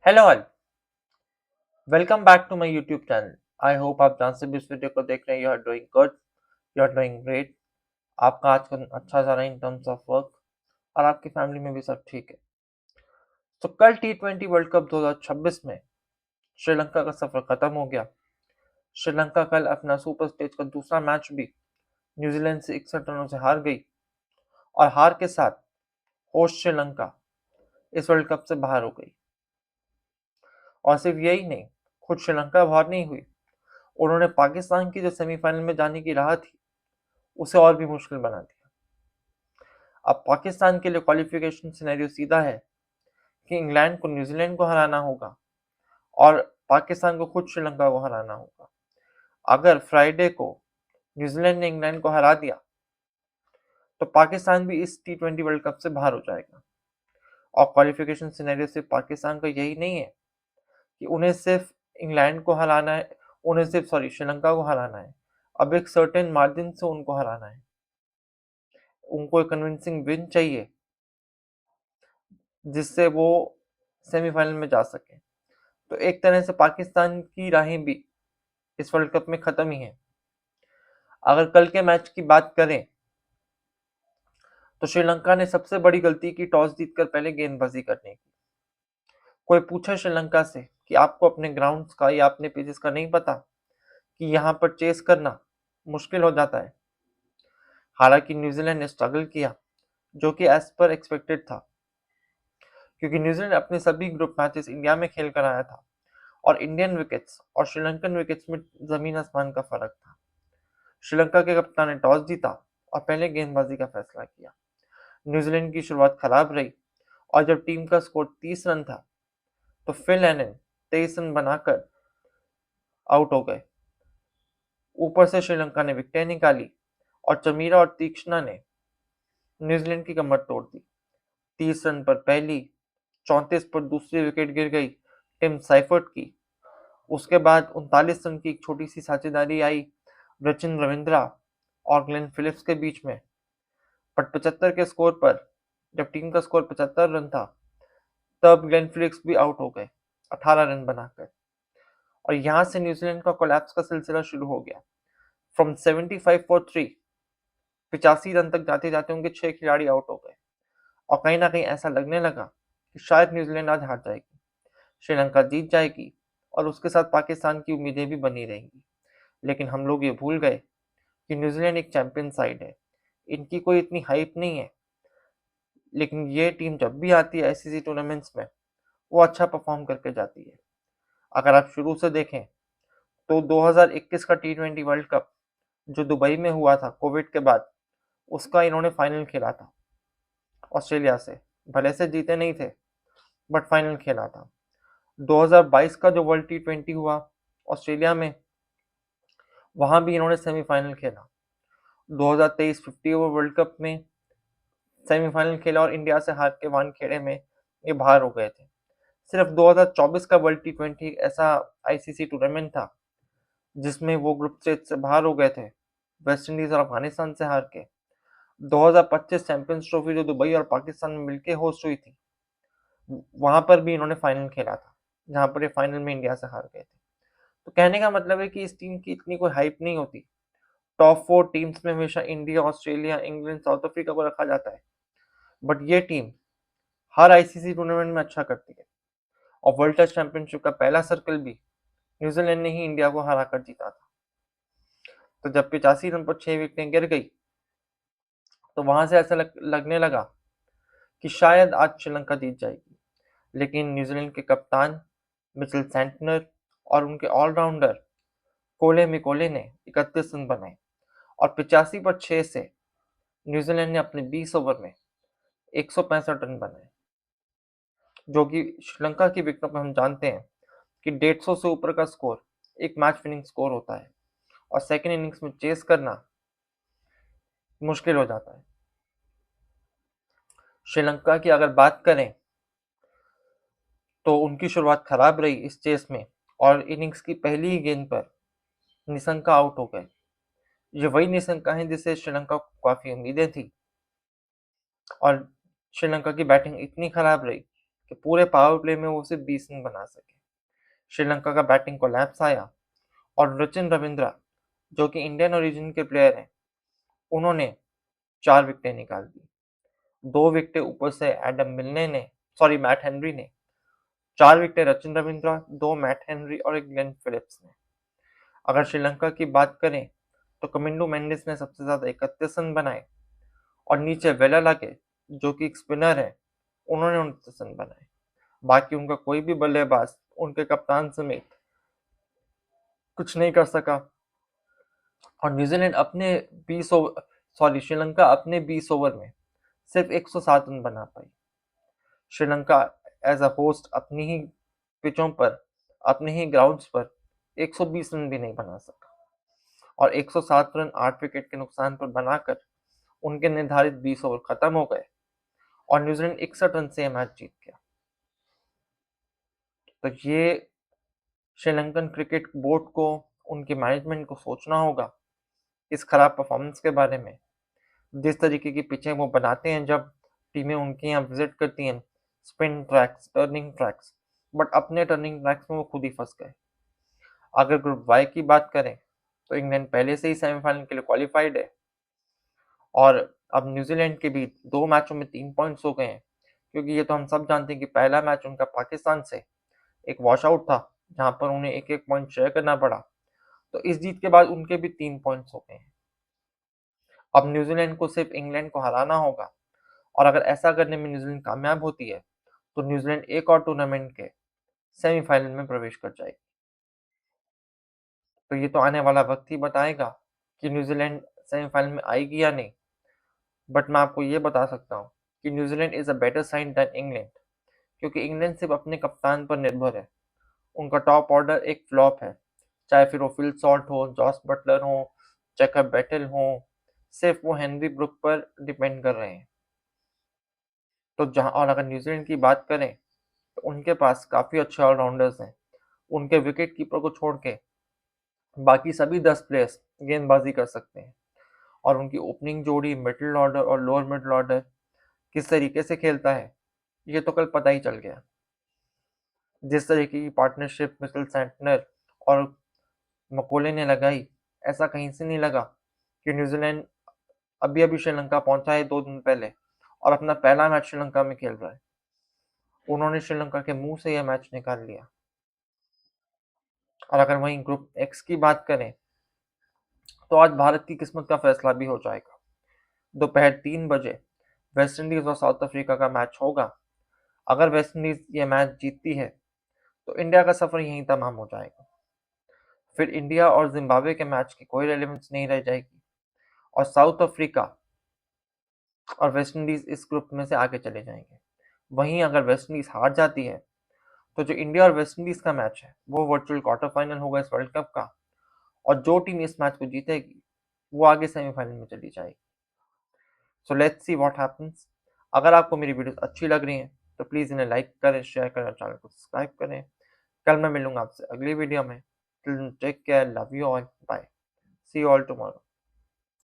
Hello all, welcome back to my YouTube channel. I hope आप जहाँ से भी इस वीडियो को देख रहे हैं you are doing good, you are doing great. आपका आज का दिन अच्छा जा रहा है इन टर्म्स ऑफ वर्क और आपकी फैमिली में भी सब ठीक है। तो कल T20 वर्ल्ड कप 2026 में श्रीलंका का सफर खत्म हो गया। श्रीलंका कल अपना सुपर स्टेज का दूसरा मैच भी न्यूजीलैंड से 61 रनों से हार गई और हार के साथ होस्ट श्रीलंका इस वर्ल्ड कप से बाहर हो गई। और सिर्फ यही नहीं, खुद श्रीलंका बाहर नहीं हुई, उन्होंने पाकिस्तान की जो सेमीफाइनल में जाने की राह थी उसे और भी मुश्किल बना दिया। अब पाकिस्तान के लिए क्वालिफिकेशन सिनेरियो सीधा है कि इंग्लैंड को न्यूजीलैंड को हराना होगा और पाकिस्तान को खुद श्रीलंका को हराना होगा। अगर फ्राइडे को न्यूजीलैंड ने इंग्लैंड को हरा दिया तो पाकिस्तान भी इस T20 वर्ल्ड कप से बाहर हो जाएगा। और क्वालिफिकेशन सिनेरियो सिर्फ पाकिस्तान का यही नहीं है कि उन्हें सिर्फ इंग्लैंड को हराना है, उन्हें सिर्फ श्रीलंका को हराना है। अब एक सर्टेन मार्जिन से उनको हराना है, उनको एक कन्विंसिंग विन चाहिए जिससे वो सेमीफाइनल में जा सके। तो एक तरह से पाकिस्तान की राहें भी इस वर्ल्ड कप में खत्म ही है। अगर कल के मैच की बात करें तो श्रीलंका ने सबसे बड़ी गलती की टॉस जीतकर पहले गेंदबाजी करने की। कोई पूछे श्रीलंका से कि आपको अपने ग्राउंड्स का या अपने पेजेस का नहीं पता कि यहाँ पर चेस करना मुश्किल हो जाता है। हालांकि न्यूजीलैंड ने स्ट्रगल किया जो कि एज पर एक्सपेक्टेड था, क्योंकि न्यूजीलैंड अपने सभी ग्रुप मैचेस इंडिया में खेल कर आया था और इंडियन विकेट्स और श्रीलंकन विकेट्स में जमीन आसमान का फर्क था। श्रीलंका के कप्तान ने टॉस जीता और पहले गेंदबाजी का फैसला किया। न्यूजीलैंड की शुरुआत खराब रही और जब टीम का स्कोर 30 रन था तो फिल एनन 23 रन बनाकर आउट हो गए। ऊपर से श्रीलंका ने विकेटें निकाली और चमीरा और तीक्ष्णा ने न्यूजीलैंड की कमर तोड़ दी। 30 रन पर पहली, 34 पर दूसरी विकेट गिर गई टिम साइफर्ट की। उसके बाद 39 रन की एक छोटी सी साझेदारी आई रचिन रविंद्रा और ग्लेन फिलिप्स के बीच में। बट 75 के स्कोर पर, जब टीम का स्कोर 75 रन था, तब ग्लेन फिलिप्स भी आउट हो गए 18 रन बनाकर। और यहां से न्यूजीलैंड का कोलैप्स का सिलसिला शुरू हो गया। फ्रॉम 75 फॉर 3, 85 रन तक जाते जाते उनके 6 खिलाड़ी आउट हो गए और कहीं ना कहीं ऐसा लगने लगा कि शायद न्यूजीलैंड आज हार जाएगी, श्रीलंका जीत जाएगी और उसके साथ पाकिस्तान की उम्मीदें भी बनी रहेंगी। लेकिन हम लोग ये भूल गए कि न्यूजीलैंड एक चैंपियन साइड है, इनकी कोई इतनी हाइप नहीं है, लेकिन ये टीम जब भी आती है आईसीसी टूर्नामेंट्स में वो अच्छा परफॉर्म करके जाती है। अगर आप शुरू से देखें तो 2021 का T20 वर्ल्ड कप जो दुबई में हुआ था कोविड के बाद, उसका इन्होंने फाइनल खेला था ऑस्ट्रेलिया से। भले से जीते नहीं थे बट फाइनल खेला था। 2022 का जो वर्ल्ड T20 हुआ ऑस्ट्रेलिया में, वहां भी इन्होंने सेमीफाइनल खेला। 2023 50 ओवर वर्ल्ड कप में सेमीफाइनल खेला और इंडिया से हार के वानखेड़े में ये बाहर हो गए थे। सिर्फ 2024 का वर्ल्ड T20 ऐसा आईसीसी टूर्नामेंट था जिसमें वो ग्रुप स्टेज से बाहर हो गए थे, वेस्ट इंडीज और अफगानिस्तान से हार के। 2025 चैंपियंस ट्रॉफी जो दुबई और पाकिस्तान में मिलकर होस्ट हुई थी, वहां पर भी इन्होंने फाइनल खेला था, जहां पर ये फाइनल में इंडिया से हार गए थे। तो कहने का मतलब है कि इस टीम की इतनी कोई हाइप नहीं होती। टॉप 4 टीम्स में हमेशा India, Australia, England, south Africa को रखा जाता है, बट ये टीम हर आईसीसी टूर्नामेंट में अच्छा करती है। और वर्ल्ड टेस्ट चैंपियनशिप का पहला सर्कल भी न्यूजीलैंड ने ही इंडिया को हरा कर जीता था। तो जब 85 रन पर 6 विकेटें गिर गई तो वहां से ऐसा लगने लगा कि शायद आज श्रीलंका जीत जाएगी। लेकिन न्यूजीलैंड के कप्तान मिचेल सेंटनर और उनके ऑलराउंडर कोले मिकोले ने 31 रन बनाए और 85 पर 6 से न्यूजीलैंड ने अपने 20 ओवर में 165 रन बनाए, जो कि श्रीलंका की विकेटों पर हम जानते हैं कि 150 से ऊपर का स्कोर एक मैच विनिंग स्कोर होता है और सेकेंड इनिंग्स में चेस करना मुश्किल हो जाता है। श्रीलंका की अगर बात करें तो उनकी शुरुआत खराब रही इस चेस में और इनिंग्स की पहली ही गेंद पर निशंका आउट हो गए। ये वही निशंका है जिससे श्रीलंका को काफी उम्मीदें थी और श्रीलंका की बैटिंग इतनी खराब रही कि पूरे पावर प्ले में वो सिर्फ 20 रन बना सके। श्रीलंका का बैटिंग कोलैप्स आया और रचिन रविंद्रा, जो कि इंडियन ओरिजिन के प्लेयर हैं, उन्होंने 4 विकेटें निकाल दी। 2 विकेटें ऊपर से मैट हेनरी ने, 4 विकेटें रचिन रविंद्रा, 2 मैट हेनरी और 1 ग्लेन फिलिप्स ने। अगर श्रीलंका की बात करें तो कमिंडू मेंडिस ने सबसे ज्यादा 31 रन बनाए और नीचे वेलालाके, जो कि एक स्पिनर है, उन्होंने 29 रन बनाए। बाकी उनका कोई भी बल्लेबाज उनके कप्तान समेत कुछ नहीं कर सका और श्रीलंका अपने 20 ओवर में सिर्फ 107 रन बना पाई। श्रीलंका एज अ होस्ट अपनी ही पिचों पर, अपने ही ग्राउंड्स पर 120 रन भी नहीं बना सका और 107 रन 8 विकेट के नुकसान पर बनाकर उनके निर्धारित 20 ओवर खत्म हो गए और न्यूजीलैंड 61 रन से यह मैच जीत गया। तो ये श्रीलंकन क्रिकेट बोर्ड को, उनके मैनेजमेंट को सोचना होगा इस खराब परफॉर्मेंस के बारे में। जिस तरीके की पिचें वो बनाते हैं जब टीमें उनके यहाँ विजिट करती हैं, spin tracks, turning tracks, but अपने टर्निंग ट्रैक्स में वो खुद ही फंस गए। अगर ग्रुप वाई की बात करें तो इंग्लैंड पहले से ही सेमीफाइनल के लिए क्वालिफाइड है और अब न्यूजीलैंड के भी 2 मैचों में 3 पॉइंट्स हो गए हैं, क्योंकि ये तो हम सब जानते हैं कि पहला मैच उनका पाकिस्तान से एक वॉश आउट था, जहां पर उन्हें एक एक पॉइंट शेयर करना पड़ा। तो इस जीत के बाद उनके भी 3 पॉइंट्स हो गए हैं। अब न्यूजीलैंड को सिर्फ इंग्लैंड को हराना होगा और अगर ऐसा करने में न्यूजीलैंड कामयाब होती है तो न्यूजीलैंड एक और टूर्नामेंट के सेमीफाइनल में प्रवेश कर जाएगी। तो ये तो आने वाला वक्त ही बताएगा कि न्यूजीलैंड सेमीफाइनल में आएगी या नहीं, बट मैं आपको ये बता सकता हूँ कि New Zealand is a better side than England, क्योंकि इंग्लैंड सिर्फ अपने कप्तान पर निर्भर है। उनका टॉप ऑर्डर एक फ्लॉप है, चाहे फिर वो फिल सॉल्ट हो, जॉस बटलर हो, जैकब बैटल हो, सिर्फ वो हेनरी ब्रुक पर डिपेंड कर रहे हैं। तो जहां, और अगर न्यूजीलैंड की बात करें तो उनके पास काफी अच्छे ऑलराउंडर्स हैं। उनके विकेट कीपर को छोड़ के बाकी सभी 10 प्लेयर्स गेंदबाजी कर सकते हैं और उनकी ओपनिंग जोड़ी मिडिल ऑर्डर और लोअर मिडिल ऑर्डर किस तरीके से खेलता है ये तो कल पता ही चल गया। जिस तरीके की पार्टनरशिप मिचेल सैंटनर और मकोले ने लगाई, ऐसा कहीं से नहीं लगा कि न्यूजीलैंड अभी अभी श्रीलंका पहुंचा है 2 दिन पहले और अपना पहला मैच श्रीलंका में खेल रहा है। उन्होंने श्रीलंका के मुंह से यह मैच निकाल लिया। और अगर वहीं ग्रुप एक्स की बात करें तो आज भारत की किस्मत का फैसला भी हो जाएगा। दोपहर 3 बजे वेस्ट इंडीज और साउथ अफ्रीका का मैच होगा। अगर वेस्ट इंडीज ये मैच जीतती है तो इंडिया का सफर यहीं तमाम हो जाएगा। फिर इंडिया और जिम्बाब्वे के मैच की कोई रेलेवेंस नहीं रह जाएगी और साउथ अफ्रीका और वेस्ट इंडीज इस ग्रुप में से आगे चले जाएंगे। वहीं अगर वेस्ट इंडीज हार जाती है तो जो इंडिया और वेस्ट इंडीज का मैच है वो वर्चुअल क्वार्टर फाइनल होगा इस वर्ल्ड कप का, और जो टीम इस मैच को जीतेगी वो आगे सेमीफाइनल में चली जाएगी। So let's see what happens. अगर आपको मेरी वीडियोस अच्छी लग रही हैं तो प्लीज़ इन्हें लाइक करें, शेयर करें और चैनल को सब्सक्राइब करें। कल मैं मिलूंगा आपसे अगली वीडियो में। Take care, love you all, bye, see you all tomorrow.